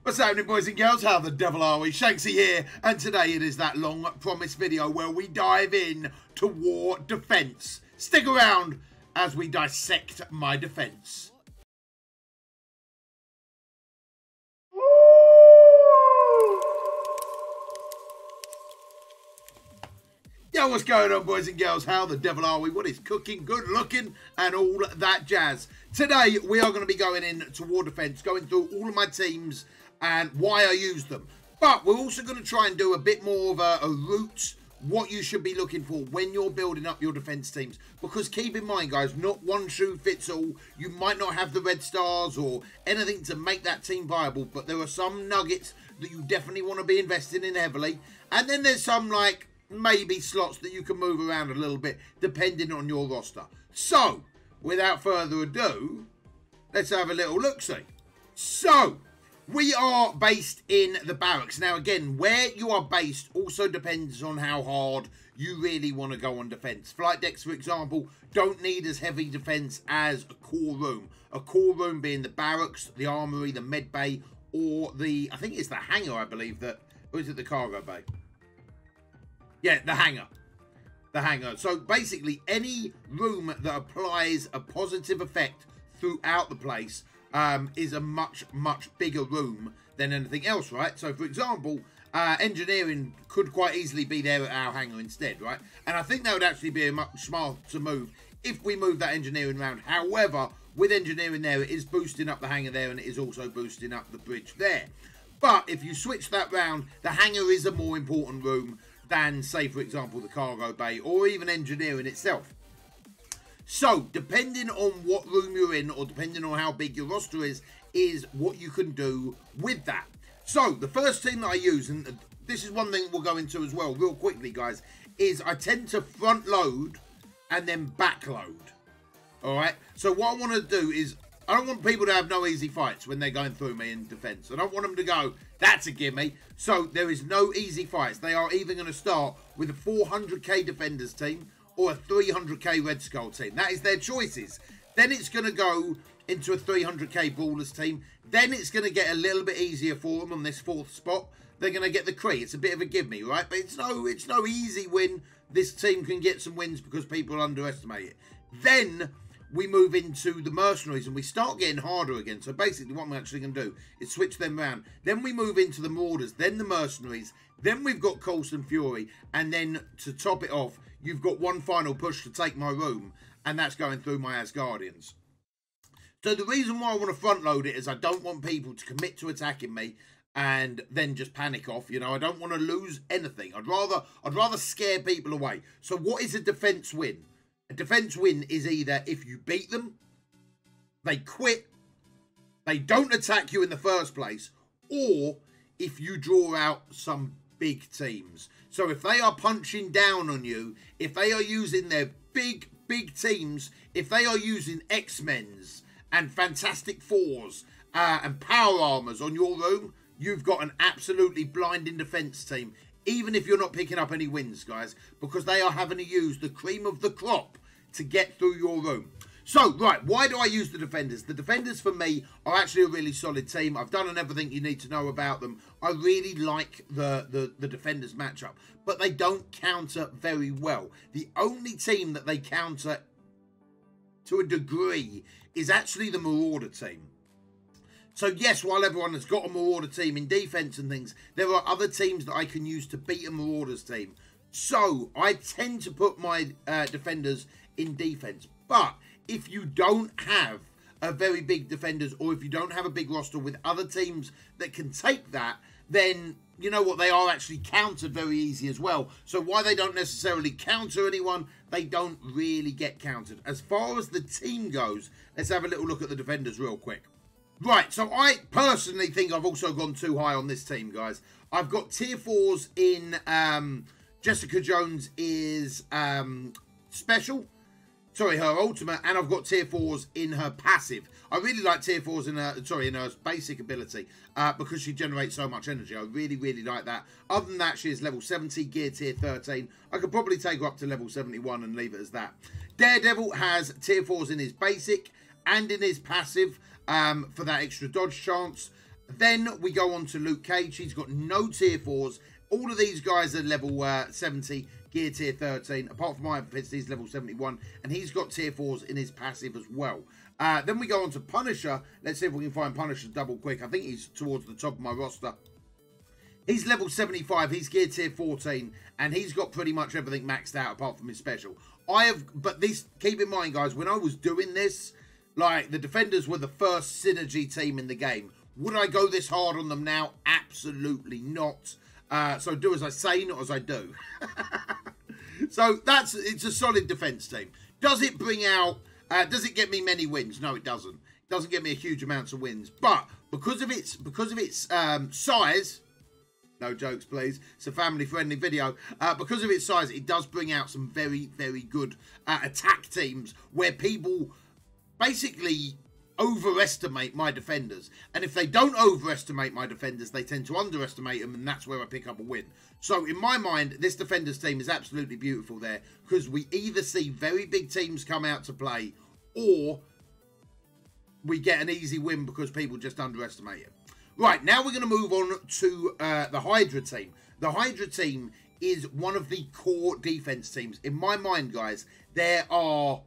What's happening, boys and girls? How the devil are we? Shanksy here, and today it is that long promised video where we dive in to war defense. Stick around as we dissect my defense. Yo, what's going on, boys and girls? How the devil are we? What is cooking, good looking, and all that jazz? Today, we are going to be going in to war defense, going through all of my teams and why I use them. But we're also going to try and do a bit more of a route, what you should be looking for when you're building up your defense teams. Because keep in mind, guys, not one shoe fits all. You might not have the red stars or anything to make that team viable, but there are some nuggets that you definitely want to be investing in heavily. And then there's some, like, maybe slots that you can move around a little bit depending on your roster. So, without further ado, let's have a little look-see. So, we are based in the barracks. Now, again, where you are based also depends on how hard you really want to go on defense. Flight decks, for example, don't need as heavy defense as a core room. A core room being the barracks, the armory, the med bay, or the, I think it's the hangar, I believe, that, or is it the cargo bay? Yeah, the hangar. The hangar. So basically, any room that applies a positive effect throughout the place is a much, much bigger room than anything else, right? So, for example, engineering could quite easily be there at our hangar instead, right? And I think that would actually be a much smarter move if we move that engineering around. However, with engineering there, it is boosting up the hangar there, and it is also boosting up the bridge there. But if you switch that round, the hangar is a more important room than, say, for example, the cargo bay or even engineering itself. So, depending on what room you're in or depending on how big your roster is what you can do with that. So, the first team that I use, and this is one thing we'll go into as well real quickly, guys, is I tend to front load and then back load. Alright? So, what I want to do is, I don't want people to have no easy fights when they're going through me in defense. I don't want them to go, that's a gimme. So there is no easy fights. They are either going to start with a 400k defenders team or a 300k Red Skull team. That is their choices. Then it's going to go into a 300k Brawlers team. Then it's going to get a little bit easier for them on this fourth spot. They're going to get the Kree. It's a bit of a gimme, right? But it's no easy win. This team can get some wins because people underestimate it. Then we move into the mercenaries and we start getting harder again. So basically what I'm actually going to do is switch them around. Then we move into the marauders, then the mercenaries, then we've got Coulson Fury, and then to top it off, you've got one final push to take my room, and that's going through my Asgardians. So the reason why I want to front load it is I don't want people to commit to attacking me and then just panic off. You know, I don't want to lose anything. I'd rather scare people away. So what is a defense win? A defense win is either if you beat them, they quit, they don't attack you in the first place, or if you draw out some big teams. So if they are punching down on you, if they are using their big teams, if they are using X-Men's and Fantastic Fours and Power Armors on your room, you've got an absolutely blinding defense team. Even if you're not picking up any wins, guys, because they are having to use the cream of the crop to get through your room. So, right, why do I use the defenders? The defenders, for me, are actually a really solid team. I've done everything you need to know about them. I really like the defenders matchup, but they don't counter very well. The only team that they counter to a degree is actually the Marauder team. So yes, while everyone has got a Marauder team in defense and things, there are other teams that I can use to beat a Marauders team. So I tend to put my defenders in defense. But if you don't have a very big defenders, or if you don't have a big roster with other teams that can take that, then you know what, they are actually countered very easy as well. So while they don't necessarily counter anyone, they don't really get countered. As far as the team goes, let's have a little look at the defenders real quick. Right, so I personally think I've also gone too high on this team, guys. I've got tier 4s in Jessica Jones is special. Sorry, her ultimate, and I've got tier 4s in her passive. I really like tier 4s in her basic ability because she generates so much energy. I really like that. Other than that, she is level 70, gear tier 13. I could probably take her up to level 71 and leave it as that. Daredevil has tier 4s in his basic and in his passive for that extra dodge chance. Then we go on to Luke Cage. He's got no tier 4s. All of these guys are level 70, gear tier 13. Apart from Iron Fist, he's level 71. And he's got tier 4s in his passive as well. Then we go on to Punisher. Let's see if we can find Punisher double quick. I think he's towards the top of my roster. He's level 75. He's gear tier 14. And he's got pretty much everything maxed out apart from his special. But keep in mind, guys, when I was doing this, like, the Defenders were the first synergy team in the game. Would I go this hard on them now? Absolutely not. So do as I say, not as I do. So it's a solid defense team. Does it bring out, does it get me many wins? No, it doesn't. It doesn't get me a huge amount of wins. But because of its size, no jokes, please. It's a family-friendly video. Because of its size, it does bring out some very, very good attack teams where people basically overestimate my defenders. And if they don't overestimate my defenders, they tend to underestimate them, and that's where I pick up a win. So in my mind, this defenders team is absolutely beautiful there, because we either see very big teams come out to play, or we get an easy win because people just underestimate it. Right, now we're going to move on to the Hydra team. The Hydra team is one of the core defense teams. In my mind, guys, there are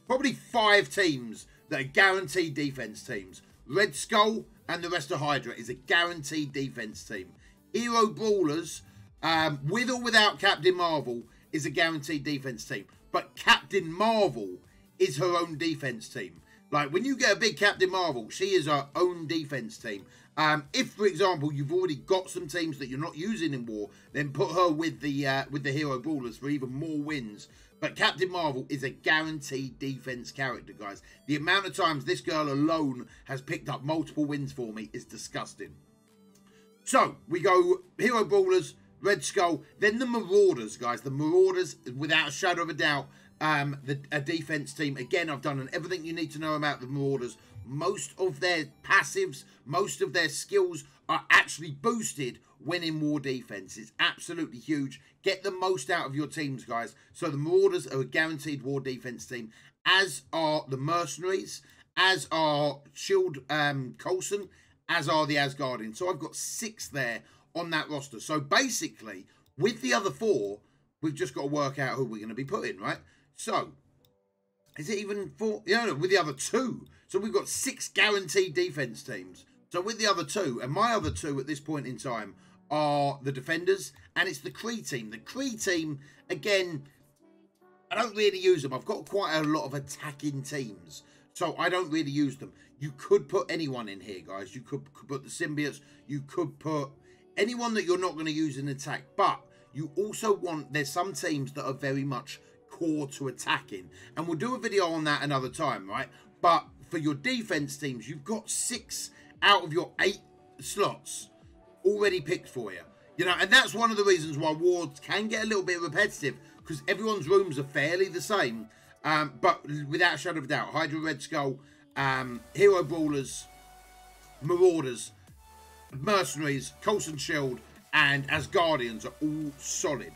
probably 5 teams that are guaranteed defense teams. Red Skull and the rest of Hydra is a guaranteed defense team. Hero Brawlers, with or without Captain Marvel, is a guaranteed defense team. But Captain Marvel is her own defense team. Like, when you get a big Captain Marvel, she is her own defense team. If, for example, you've already got some teams that you're not using in war, then put her with the Hero Brawlers for even more wins. But Captain Marvel is a guaranteed defense character, guys. The amount of times this girl alone has picked up multiple wins for me is disgusting. So, we go Hero Brawlers, Red Skull, then the Marauders, guys. The Marauders, without a shadow of a doubt, a defense team. Again, I've done everything you need to know about the Marauders. Most of their passives, most of their skills are actually boosted when in war defense. It's absolutely huge. Get the most out of your teams, guys. So the Marauders are a guaranteed war defense team, as are the Mercenaries, as are Shield Coulson, as are the Asgardians. So I've got 6 there on that roster. So basically, with the other 4, we've just got to work out who we're going to be putting, right? So, is it even 4? Yeah, no, with the other 2. So we've got 6 guaranteed defense teams. So with the other 2, and my other 2 at this point in time are the Defenders, and it's the Kree team. The Kree team, again, I don't really use them. I've got quite a lot of attacking teams, so I don't really use them. You could put anyone in here, guys. You could put the Symbiotes. You could put anyone that you're not going to use in attack, but you also want, there's some teams that are very much core to attacking, and we'll do a video on that another time, right? But for your defense teams, you've got 6 out of your 8 slots already picked for you. You know, and that's one of the reasons why wards can get a little bit repetitive, because everyone's rooms are fairly the same. But without a shadow of a doubt, Hydra, Red Skull, Hero Brawlers, Marauders, Mercenaries, Coulson Shield, and Asgardians are all solid.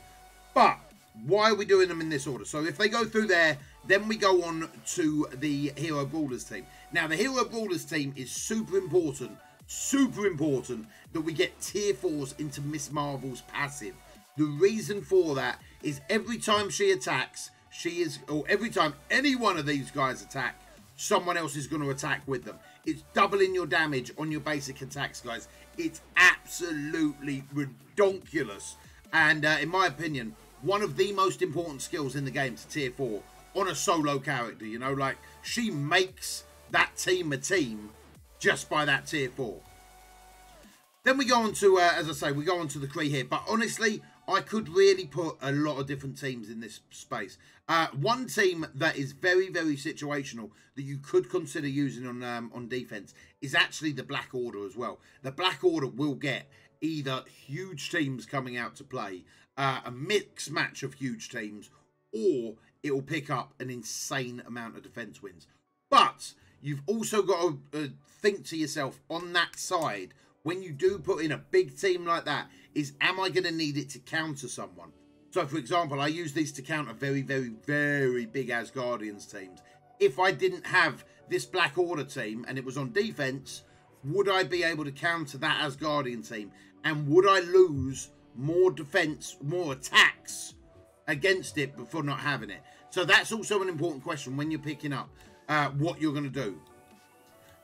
But why are we doing them in this order? So if they go through there, then we go on to the Hero Brawlers team. Now, the Hero Brawlers team is super important that we get tier 4s into Miss Marvel's passive. The reason for that is every time she attacks, or every time any one of these guys attack, someone else is going to attack with them. It's doubling your damage on your basic attacks, guys. It's absolutely redonkulous. And in my opinion, one of the most important skills in the game to tier 4 on a solo character. You know, like, she makes that team a team just by that tier 4. Then we go on to, as I say, we go on to the Kree here. But honestly, I could really put a lot of different teams in this space. One team that is very, very situational that you could consider using on defense is actually the Black Order as well. The Black Order will get either huge teams coming out to play, a mixed match of huge teams, or it will pick up an insane amount of defense wins. But you've also got to think to yourself on that side, when you do put in a big team like that, is am I going to need it to counter someone? So, for example, I use these to counter very, very, very big Asgardians teams. If I didn't have this Black Order team and it was on defense, would I be able to counter that Asgardian team? And would I lose more defense, more attacks against it before not having it? So that's also an important question when you're picking up what you're going to do.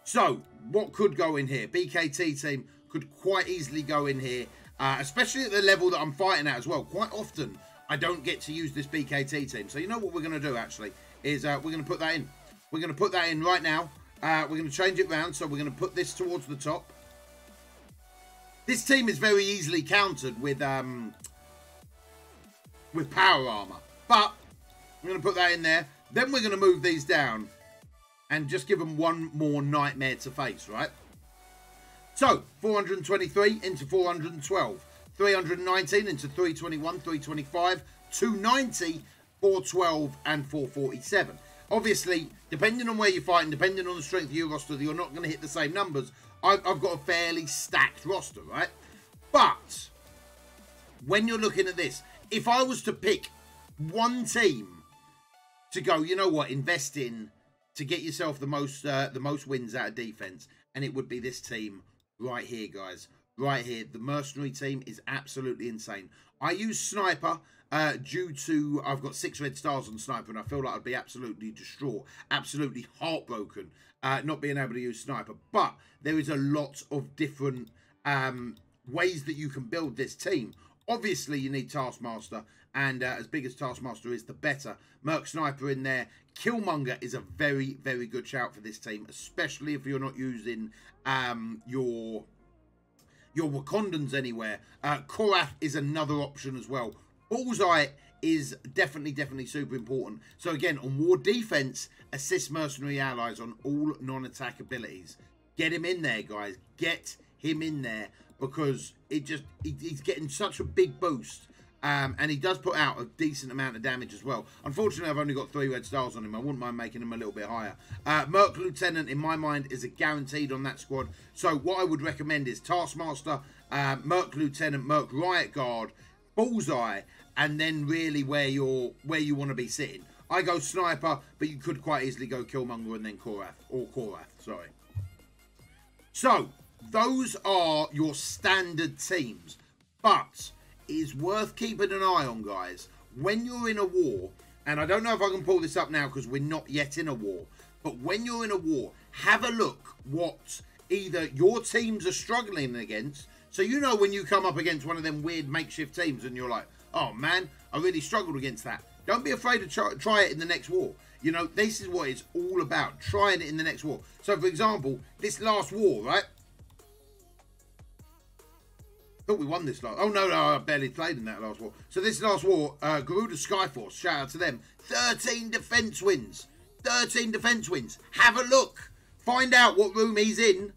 So what could go in here? BKT team could quite easily go in here, especially at the level that I'm fighting at as well. Quite often I don't get to use this BKT team. So you know what we're going to do actually is we're going to put that in. We're going to put that in right now. We're going to change it round. So we're going to put this towards the top. This team is very easily countered with power armor. But I'm going to put that in there. Then we're going to move these down and just give them one more nightmare to face, right? So 423 into 412. 319 into 321, 325, 290, 412, and 447. Obviously, depending on where you're fighting, depending on the strength of your roster, you're not going to hit the same numbers. I've got a fairly stacked roster, right? But when you're looking at this, if I was to pick one team to go, you know what, invest in to get yourself the most wins out of defense, and it would be this team right here, guys. Right here, the mercenary team is absolutely insane. I use Sniper due to I've got 6 red stars on Sniper, and I feel like I'd be absolutely distraught, absolutely heartbroken not being able to use Sniper. But there is a lot of different ways that you can build this team. Obviously, you need Taskmaster, and as big as Taskmaster is, the better. Merc Sniper in there. Killmonger is a very, very good shout for this team, especially if you're not using your Wakandans anywhere. Korath is another option as well. Bullseye is definitely super important. So again, on war defense, assist mercenary allies on all non-attack abilities. Get him in there, guys. Get him in there, because he's getting such a big boost. And he does put out a decent amount of damage as well. Unfortunately, I've only got 3 red stars on him. I wouldn't mind making him a little bit higher. Merc Lieutenant, in my mind, is a guaranteed on that squad. So what I would recommend is Taskmaster, Merc Lieutenant, Merc Riot Guard, Bullseye, and then really where you want to be sitting. I go Sniper, but you could quite easily go Killmonger and then Korath, sorry. So those are your standard teams, but it is worth keeping an eye on, guys, when you're in a war. And I don't know if I can pull this up now because we're not yet in a war, but when you're in a war, have a look what either your teams are struggling against. So you know when you come up against one of them weird makeshift teams and you're like, oh man, I really struggled against that. Don't be afraid to try it in the next war. You know, this is what it's all about, trying it in the next war. So for example, this last war, right? I thought we won this last. Oh, no, I barely played in that last war. So this last war, Garuda Skyforce, shout out to them. 13 defense wins. 13 defense wins. Have a look. Find out what room he's in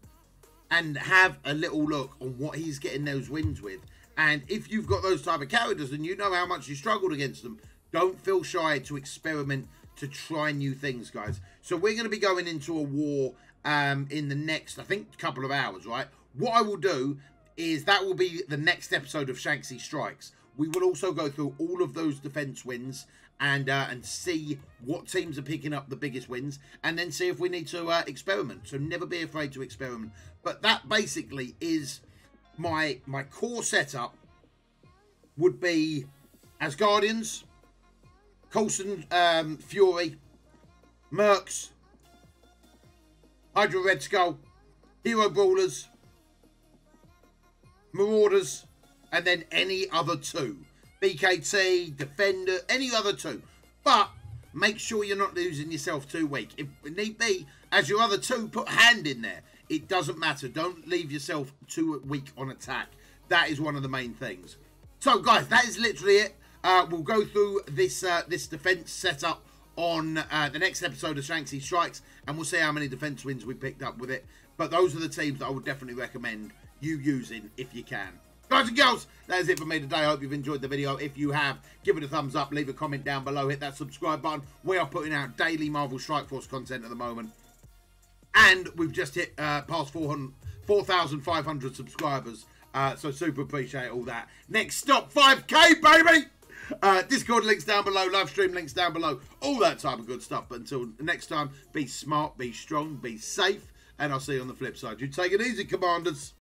and have a little look on what he's getting those wins with. And if you've got those type of characters and you know how much you struggled against them, don't feel shy to experiment, to try new things, guys. So we're going to be going into a war in the next, I think, couple of hours, right? What I will do is that will be the next episode of SHANKSY Strikes. We will also go through all of those defense wins and see what teams are picking up the biggest wins, and then see if we need to experiment. So never be afraid to experiment. But that basically is my core setup. Would be Asgardians, Coulson Fury, Mercs, Hydra Red Skull, Hero Brawlers, Marauders, and then any other 2. BKT, Defender, any other 2. But make sure you're not losing yourself too weak. If need be, as your other 2, put Hand in there. It doesn't matter. Don't leave yourself too weak on attack. That is one of the main things. So, guys, that is literally it. We'll go through this defense setup on the next episode of SHANKSY Strikes, and we'll see how many defense wins we picked up with it. But those are the teams that I would definitely recommend you using if you can. Guys and girls, that is it for me today. I hope you've enjoyed the video. If you have, give it a thumbs up, leave a comment down below, hit that subscribe button. We are putting out daily Marvel Strike Force content at the moment. And we've just hit past 4,500 subscribers. So super appreciate all that. Next stop, 5K, baby! Discord links down below, live stream links down below, all that type of good stuff. But until next time, be smart, be strong, be safe, and I'll see you on the flip side. You take it easy, Commanders.